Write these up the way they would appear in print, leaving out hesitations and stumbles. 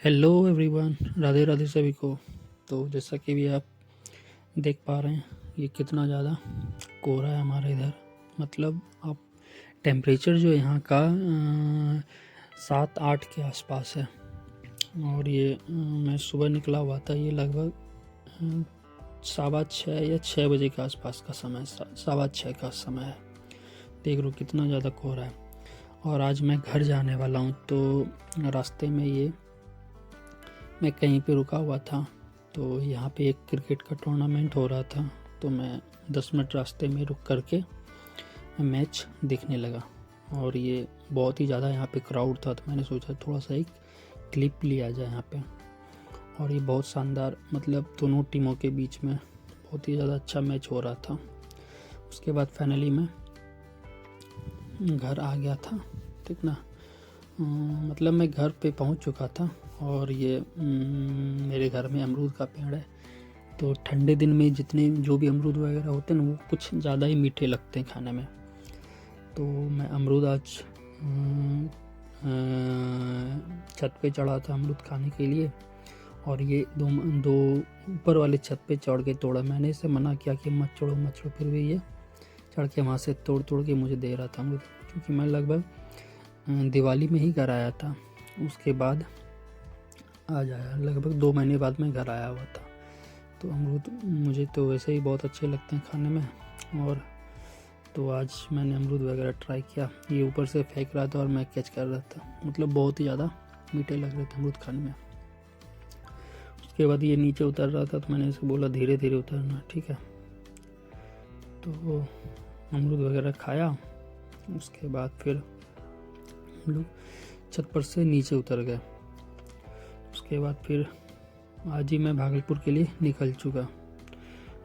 Hello everyone, Radhe Radhe सभी को। तो जैसा कि भी आप देख पा रहे हैं, ये कितना ज़्यादा कोहरा है हमारे इधर। मतलब आप टेम्परेचर जो यहाँ का 7-8 के आसपास है। और ये मैं सुबह निकला हुआ था, ये लगभग 6:15 या 6 बजे के आसपास का समय, 6:15 का समय है। देख लो कितना ज़्यादा कोहरा है। और आज मैं घर जाने वाला हूँ, तो रास्ते में ये मैं कहीं पे रुका हुआ था, तो यहाँ पे एक क्रिकेट का टूर्नामेंट हो रहा था। तो मैं 10 मिनट रास्ते में रुक करके मैच देखने लगा। और ये बहुत ही ज़्यादा यहाँ पे क्राउड था, तो मैंने सोचा थोड़ा सा एक क्लिप लिया जाए यहाँ पे। और ये बहुत शानदार, मतलब दोनों टीमों के बीच में बहुत ही ज़्यादा अच्छा मैच हो रहा था। उसके बाद फाइनली मैं घर आ गया था, ठीक ना। मतलब मैं घर पे पहुंच चुका था। और ये मेरे घर में अमरूद का पेड़ है, तो ठंडे दिन में जितने जो भी अमरूद वगैरह होते हैं ना, वो कुछ ज़्यादा ही मीठे लगते हैं खाने में। तो मैं अमरूद आज छत पे चढ़ा था अमरूद खाने के लिए। और ये दो ऊपर वाले छत पे चढ़ के तोड़ा। मैंने इसे मना किया कि मत चढ़ो मत चढ़ो, फिर भी ये चढ़ के वहाँ से तोड़ के मुझे दे रहा था अमरूद। क्योंकि मैं लगभग दिवाली में ही घर आया था, उसके बाद आज आया, लगभग 2 महीने बाद मैं घर आया हुआ था। तो अमरूद मुझे तो वैसे ही बहुत अच्छे लगते हैं खाने में। और तो आज मैंने अमरूद वगैरह ट्राई किया। ये ऊपर से फेंक रहा था और मैं कैच कर रहा था। मतलब बहुत ही ज़्यादा मीठे लग रहे थे अमरूद खाने में। उसके बाद ये नीचे उतर रहा था, तो मैंने इसे बोला धीरे धीरे उतरना, ठीक है। तो अमरूद वगैरह खाया। उसके बाद फिर हम लोग छत पर से नीचे उतर गए। उसके बाद फिर आज ही मैं भागलपुर के लिए निकल चुका।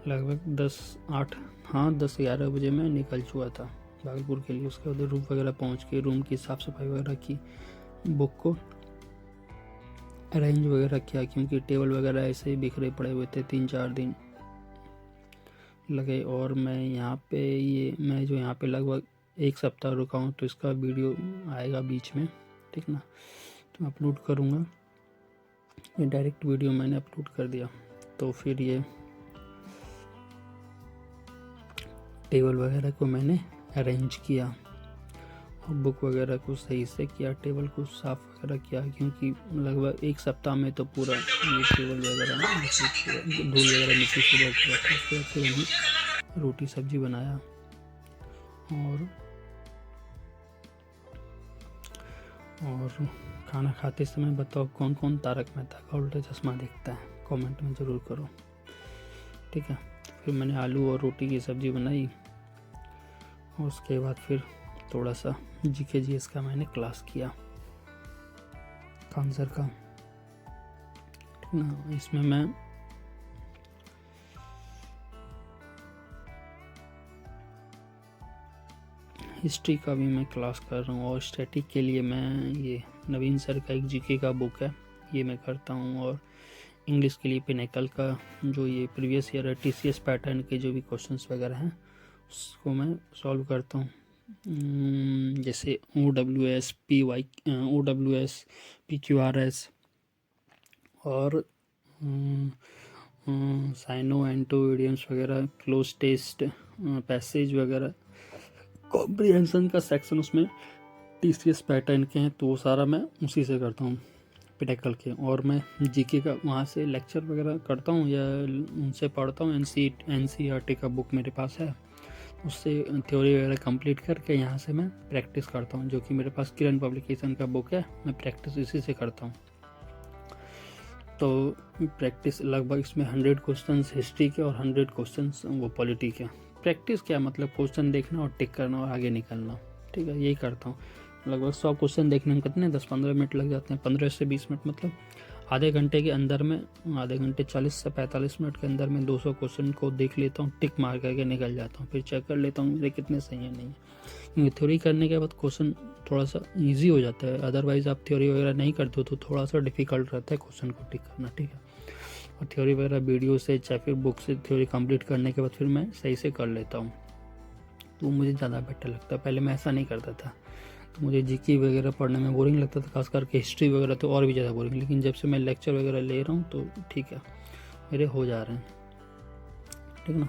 लगभग 10-11 बजे मैं निकल चुका था भागलपुर के लिए। उसके बाद रूम वगैरह पहुंच के रूम की साफ़ सफाई वगैरह की, बुक को अरेंज वगैरह किया, क्योंकि टेबल वगैरह ऐसे ही बिखरे पड़े हुए थे। 3-4 दिन लगे। और मैं जो यहाँ पे लगभग 1 सप्ताह रुका हूँ, तो इसका वीडियो आएगा बीच में, ठीक ना। तो मैं अपलोड करूँगा। ये डायरेक्ट वीडियो मैंने अपलोड कर दिया। तो फिर ये टेबल वगैरह को मैंने अरेंज किया और बुक वगैरह को सही से किया, टेबल को साफ़ वगैरह किया। क्योंकि लगभग 1 सप्ताह में तो पूरा ये टेबल वगैरह धूल वगैरह मिट्टी से भर चुका था। उसके बाद फिर हमने रोटी सब्जी बनाया। और खाना खाते समय बताओ कौन कौन तारक मेहता का उल्टा चश्मा देखता है, कमेंट में ज़रूर करो, ठीक है। फिर मैंने आलू और रोटी की सब्ज़ी बनाई। और उसके बाद फिर थोड़ा सा जीके जीएस का मैंने क्लास किया, खान सर का, ठीक ना। इसमें मैं हिस्ट्री का भी मैं क्लास कर रहा हूँ। और स्टैटिक के लिए मैं ये नवीन सर का एक जीके का बुक है, ये मैं करता हूँ। और इंग्लिश के लिए पिनेकल का जो ये प्रीवियस ईयर टीसीएस पैटर्न के जो भी क्वेश्चंस वगैरह हैं, उसको मैं सॉल्व करता हूँ। जैसे OWS PQRS और साइनो एंटो इडियम्स वगैरह, क्लोज टेस्ट, पैसेज वगैरह, कॉम्प्रिहेंशन का सेक्शन उसमें टीसीएस पैटर्न के हैं, तो वो सारा मैं उसी से करता हूँ, पिनेकल के। और मैं जीके का वहाँ से लेक्चर वगैरह करता हूँ या उनसे पढ़ता हूँ। एनसीईआरटी का बुक मेरे पास है, उससे थ्योरी वगैरह कंप्लीट करके यहाँ से मैं प्रैक्टिस करता हूँ। जो कि मेरे पास किरण पब्लिकेशन का बुक है, मैं प्रैक्टिस इसी से करता हूँ। तो प्रैक्टिस लगभग इसमें 100 क्वेश्चन हिस्ट्री के और 100 क्वेश्चन वो पॉलिटी के। प्रैक्टिस क्या मतलब, क्वेश्चन देखना और टिक करना और आगे निकलना, ठीक है, यही करता हूँ। लगभग 100 क्वेश्चन देखने में कितने 10-15 मिनट लग जाते हैं, 15 से 20 मिनट, मतलब आधे घंटे के अंदर में, आधे घंटे 40 से 45 मिनट के अंदर में 200 क्वेश्चन को देख लेता हूँ, टिक मार करके निकल जाता हूँ। फिर चेक कर लेता हूँ मेरे कितने सही है नहीं है। क्योंकि थ्योरी करने के बाद क्वेश्चन थोड़ा सा ईजी हो जाता है। अदरवाइज़ आप थ्योरी वगैरह नहीं करते हो तो थोड़ा सा डिफिकल्ट रहता है क्वेश्चन को टिक करना, ठीक है। और थ्योरी वगैरह वीडियो से चाहे फिर बुक से थ्योरी कंप्लीट करने के बाद फिर मैं सही से कर लेता हूँ, तो मुझे ज़्यादा बेटर लगता है। पहले मैं ऐसा नहीं करता था, तो मुझे जीके वगैरह पढ़ने में बोरिंग लगता था, खास करके हिस्ट्री वगैरह तो और भी ज़्यादा बोरिंग। लेकिन जब से मैं लेक्चर वगैरह ले रहा हूँ तो ठीक है, मेरे हो जा रहे हैं, ठीक ना।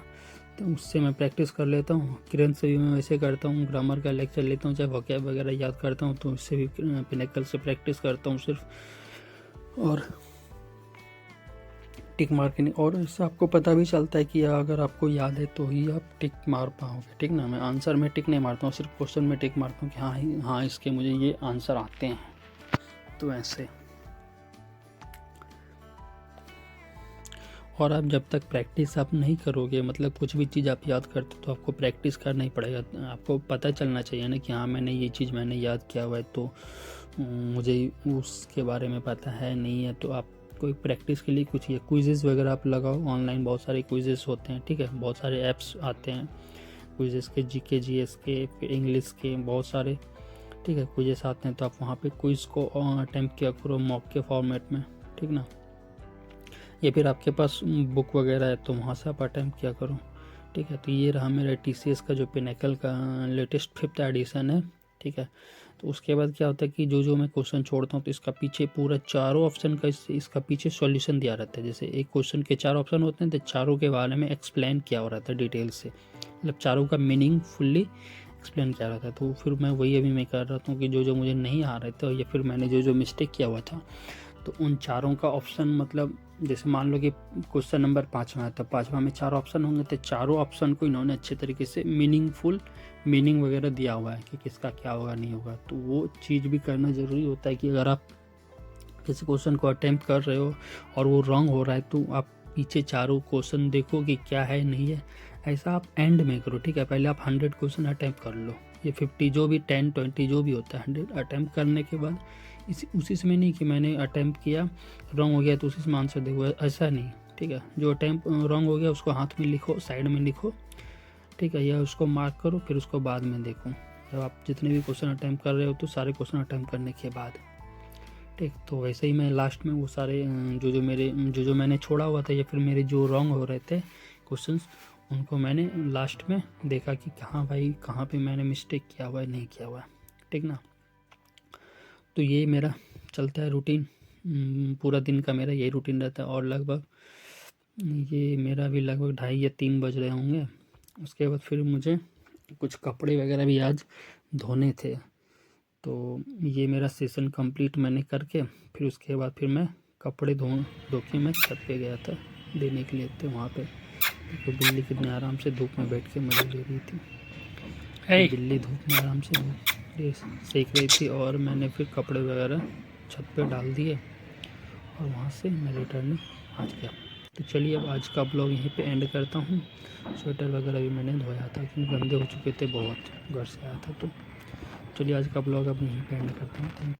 तो उससे मैं प्रैक्टिस कर लेता हूँ। किरण से भी मैं वैसे करता हूँ, ग्रामर का लेक्चर लेता हूँ, चाहे वोकैब वगैरह याद करता हूँ तो उससे भी पिनेकल से प्रैक्टिस करता हूँ सिर्फ। और टिक मार्किंग, और इससे आपको पता भी चलता है कि अगर आपको याद है तो ही आप टिक मार पाओगे, ठीक ना। मैं आंसर में टिक नहीं मारता हूँ, सिर्फ क्वेश्चन में टिक मारता हूँ कि हाँ हाँ इसके मुझे ये आंसर आते हैं। तो ऐसे। और आप जब तक प्रैक्टिस आप नहीं करोगे, मतलब कुछ भी चीज़ आप याद करते हो तो आपको प्रैक्टिस करना ही पड़ेगा। आपको पता चलना चाहिए ना कि हाँ मैंने ये चीज़ मैंने याद किया हुआ है, तो मुझे उसके बारे में पता है नहीं है। तो आप कोई प्रैक्टिस के लिए कुछ ये क्विज़ेस वगैरह आप लगाओ ऑनलाइन, बहुत सारे क्विज़ेस होते हैं, ठीक है। बहुत सारे ऐप्स आते हैं क्विज़ेस के, जीके जीएस के, फिर इंग्लिश के, बहुत सारे, ठीक है, क्विज़ेस आते हैं। तो आप वहाँ पे क्विज़ को अटेम्प्ट किया करो मॉक के फॉर्मेट में, ठीक ना। या फिर आपके पास बुक वगैरह है तो वहाँ से आप अटेम्प्ट किया करो, ठीक है। तो ये रहा मेरा TCS का जो पिनेकल का लेटेस्ट 5th एडिशन है, ठीक है। तो उसके बाद क्या होता है कि जो मैं क्वेश्चन छोड़ता हूँ तो इसका पीछे पूरा चारों ऑप्शन का इसका पीछे सॉल्यूशन दिया रहता है। जैसे एक क्वेश्चन के 4 ऑप्शन होते हैं तो चारों के बारे में एक्सप्लेन किया हो रहता है डिटेल से, मतलब चारों का मीनिंग फुल्ली एक्सप्लेन किया रहता है। तो फिर मैं वही अभी मैं कर रहा हूँ कि जो मुझे नहीं आ रहे थे या फिर मैंने जो मिस्टेक किया हुआ था, तो उन चारों का ऑप्शन, मतलब जैसे मान लो कि क्वेश्चन नंबर 5वां है तो 5वां में 4 ऑप्शन होंगे, तो चारों ऑप्शन को इन्होंने अच्छे तरीके से मीनिंगफुल मीनिंग वगैरह दिया हुआ है कि किसका क्या होगा नहीं होगा। तो वो चीज़ भी करना ज़रूरी होता है कि अगर आप किसी क्वेश्चन को अटेम्प्ट कर रहे हो और वो रॉन्ग हो रहा है तो आप पीछे चारों क्वेश्चन देखो कि क्या है नहीं है। ऐसा आप एंड में करो, ठीक है। पहले आप 100 क्वेश्चन अटेम्प्ट कर लो, ये 50 जो भी 10 20 जो भी होता है, 100 अटेम्प्ट करने के बाद उसी समय नहीं कि मैंने अटेम्प्ट किया रॉन्ग हो गया तो उसी से आंसर देखो, ऐसा नहीं, ठीक है। जो अटेम्प्ट रॉन्ग हो गया उसको हाथ में लिखो, साइड में लिखो, ठीक है, या उसको मार्क करो, फिर उसको बाद में देखो। जब आप जितने भी क्वेश्चन अटेम्प्ट कर रहे हो तो सारे क्वेश्चन अटेम्प्ट करने के बाद, ठीक। तो वैसे ही मैं लास्ट में वो सारे जो मैंने छोड़ा हुआ था या फिर मेरे जो रॉन्ग हो रहे थे क्वेश्चंस, उनको मैंने लास्ट में देखा कि कहाँ भाई कहाँ पे मैंने मिस्टेक किया हुआ है नहीं किया हुआ है, ठीक ना। तो ये मेरा चलता है रूटीन, पूरा दिन का मेरा यही रूटीन रहता है। और लगभग ये मेरा भी लगभग 2:30 या 3 बज रहे होंगे। उसके बाद फिर मुझे कुछ कपड़े वगैरह भी आज धोने थे, तो ये मेरा सेशन कंप्लीट मैंने करके फिर उसके बाद फिर मैं कपड़े धो के मैं छत पे गया था देने के लिए। तो वहाँ पे तो बिल्ली कितने आराम से धूप में बैठ के मुझे ले रही थी। बिल्ली धूप में आराम से सेक रही थी और मैंने फिर कपड़े वगैरह छत पे डाल दिए और वहाँ से मैं रिटर्न आ गया। तो चलिए अब आज का ब्लॉग यहीं पे एंड करता हूँ। स्वेटर वगैरह भी मैंने धोया था क्योंकि गंदे हो चुके थे बहुत, घर से आया था। तो चलिए आज का ब्लॉग अब यहीं पे एंड करता हूँ।